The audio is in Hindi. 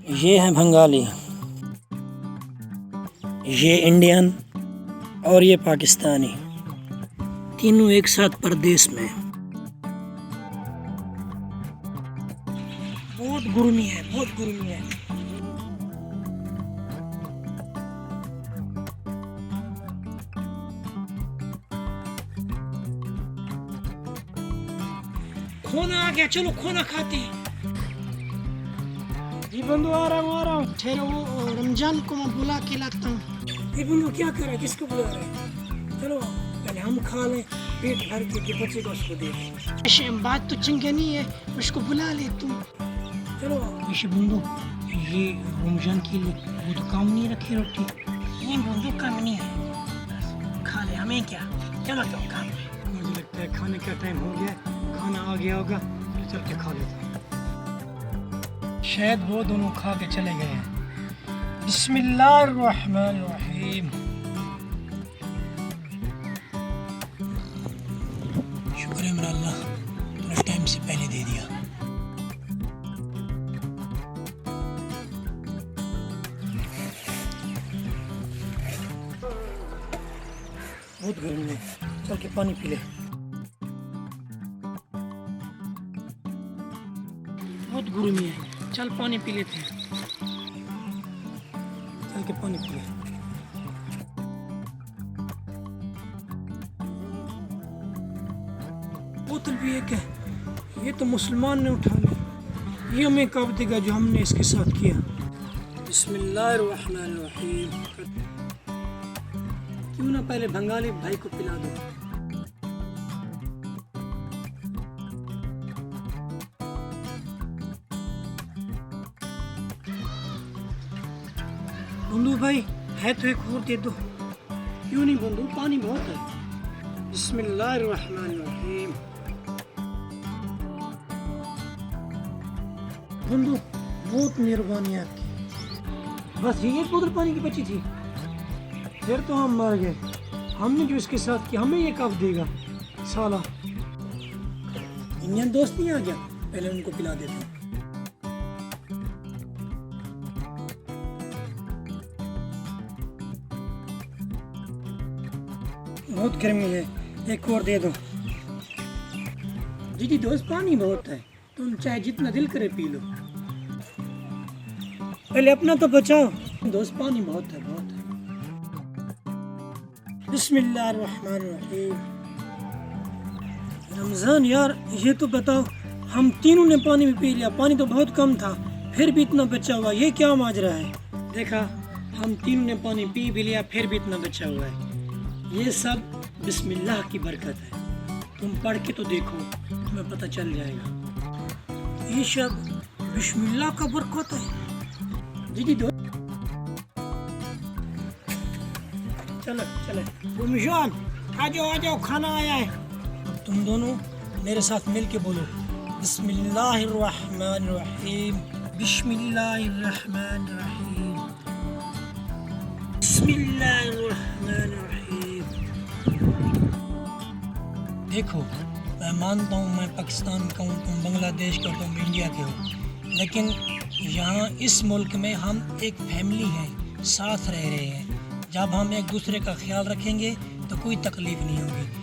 ये है बंगाली, ये इंडियन और ये पाकिस्तानी, तीनों एक साथ परदेश में। बहुत गर्मी है, बहुत गर्मी है। खोना आ गया, चलो खोना खाते हैं। जी बंधु आ रहा हूँ। ठहरो, वो रमजान को मैं बुला के लाता हूँ। ये बंधु क्या कर रहा है, किसको बुला रहा है? चलो पहले हम खा लें पेट भर के बच्चे को उसको दे दें। बात तो चंगे नहीं है, उसको बुला ले तुम। चलो ये बंधु, ये रमजान के लिए वो तो काम नहीं रखी रोटी। नहीं बंधु काम नहीं है, खा ले, हमें क्या। चलो तो खा ले। मुझे लगता है खाने का टाइम हो गया, खाना आ गया होगा, तो चल के खा लेते हैं। शायद वो दोनों खा के चले गए हैं। बिस्मिल्लाहिर्रहमानिर्रहीम। शुक्र है मेरा अल्लाह, तूने टाइम से पहले दे दिया। बहुत गर्मी है, चल के पानी पी ले। बहुत गर्मी है, चल पानी पी लेते हैं। चल के पानी पी ले। बोतल भी एक है, ये तो मुसलमान ने उठा ली। ये हमें कब देगा जो हमने इसके साथ किया। बिस्मिल्लाहिर्रहमानिर्रहीम। क्यों ना पहले बंगाली भाई को पिला दो। बंधु भाई है तो एक और दे दो। क्यों नहीं बंधु, पानी बहुत है। बिस्मिल्लाहिर्रहमानिर्रहीम। बंधु बहुत मेहरबानी आपकी। बस ये एक बोतल पानी की बची थी, फिर तो हम मर गए। हमने जो इसके साथ किया, हमें ये कब देगा साला। इंडियन दोस्त नहीं आ गया, पहले उनको पिला देते हैं। बहुत गर्मी है, एक और दे दो। जी दोस्त पानी बहुत है, तुम चाहे जितना दिल करे पी लो। पहले अपना तो बचाओ दोस्त, पानी बहुत है, बहुत है। बिस्मिल्लाहिर्रहमानिर्रहीम। रमजान यार, ये तो बताओ, हम तीनों ने पानी भी पी लिया, पानी तो बहुत कम था, फिर भी इतना बचा हुआ, ये क्या माजरा है? देखा, हम तीनों ने पानी पी भी लिया, फिर भी इतना बचा हुआ है। ये सब बिस्मिल्लाह की बरकत है। तुम पढ़ के तो देखो, तुम्हें पता चल जाएगा। ये सब बिस्मिल्लाह का बरकत है। जी दो, चलो चलो रमजान, आ जाओ, खाना आया है। अब तुम दोनों मेरे साथ मिल के बोलो, बिस्मिल्लाहिर्रहमानिर्रहीम, बिस्मिल्लाहिर्रहमानिर्रहीम, बिस्मिल्लाहिर्रहमानिर्रहीम। देखो, मैं मानता हूँ मैं पाकिस्तान का हूँ, तुम बांग्लादेश का, तुम इंडिया के हो, लेकिन यहाँ इस मुल्क में हम एक फैमिली हैं, साथ रह रहे हैं। जब हम एक दूसरे का ख्याल रखेंगे तो कोई तकलीफ़ नहीं होगी।